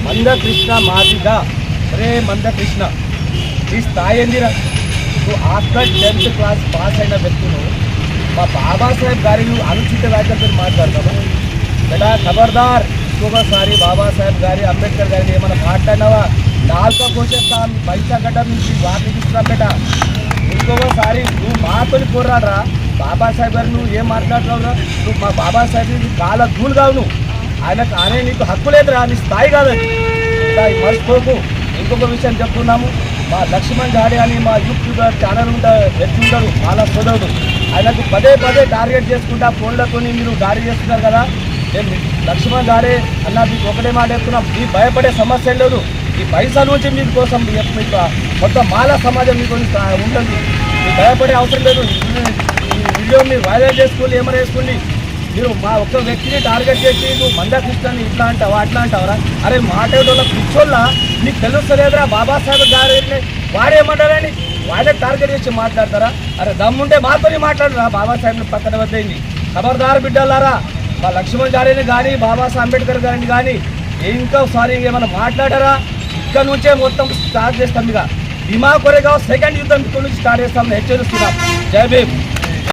మందకృష్ణ మాదిగా అరే మందకృష్ణ ఈ స్థాయి ఏందిరా? నువ్వు ఆఫ్టర్ 10th క్లాస్ పాస్ అయిన వ్యక్తులు మా బాబాసాహెబ్ గారిని అనుచిత వ్యాఖ్యలతో మాట్లాడతావా? బేటా ఖబర్దార్, ఇంకొకసారి బాబాసాహెబ్ గారి అంబేద్కర్ గారిని ఏమైనా మాట్లాడినావా నాలుక కోసేస్తాం, పైసా గడ్డ నుంచి వాటిని తీసుకురా బేటా. ఇంకొకసారి నువ్వు మాతో పోరాడరా. బాబాసాహెబ్ గారు నువ్వు ఏం మాట్లాడుతున్నావురా? నువ్వు మా బాబాసాహెబ్ కాల ధూలు కావు, నువ్వు ఆయన నీకు హక్కు లేదురా, నీ స్థాయి కాదని మర్చిపోకు. ఇంకొక విషయం చెప్తున్నాము, మా లక్ష్మణ్ జాడే అని మా యూట్యూబ్ ఛానల్ వ్యక్తి ఉంటాడు, చాలా సోదరుడు. ఆయనకు పదే పదే టార్గెట్ చేసుకుంటా ఫోన్లతో మీరు దాడి చేస్తున్నారు కదా. నేను లక్ష్మణ్ జాడే అన్న మీకు ఒకటే మాట చెప్తున్నాం, ఈ భయపడే సమస్య లేదు. ఈ పైసల నుంచి మీ కోసం మీకు మొత్తం మాల సమాజం మీకు ఉంటుంది, మీకు భయపడే అవసరం లేదు. ఈ వీడియో మీరు వైరల్ చేసుకోండి, ఏమైనా వేసుకోండి. మీరు మా ఒక్క వ్యక్తిని టార్గెట్ చేసి నువ్వు మందకృష్ణని ఇట్లా అంటావా అట్లా అంటావరా? అరే మాట్లాడేటోళ్ళ పిచ్చోళ్ళ నీకు తెలుస్తలేదురా? బాబాసాహెబ్ గారు వాడేమంటారని వాళ్ళే టార్గెట్ చేసి మాట్లాడతారా? అరే దమ్ముంటే మాతోని మాట్లాడరా, బాబాసాహెబ్ని పక్కన వద్దండి. ఖబర్దారు బిడ్డలారా, మా లక్ష్మణ్ గారిని కానీ బాబాసాహెబ్ అంబేద్కర్ గారిని కానీ ఇంకోసారి ఏమైనా మాట్లాడారా ఇక్కడ నుంచే మొత్తం స్టార్ట్ చేస్తాం. ఇక భీమా కొరేగావ్ సెకండ్ యుద్ధం ఇక్కడ నుంచి స్టార్ట్ చేస్తాం, హెచ్చరిస్తున్నాం. జై భీమ్.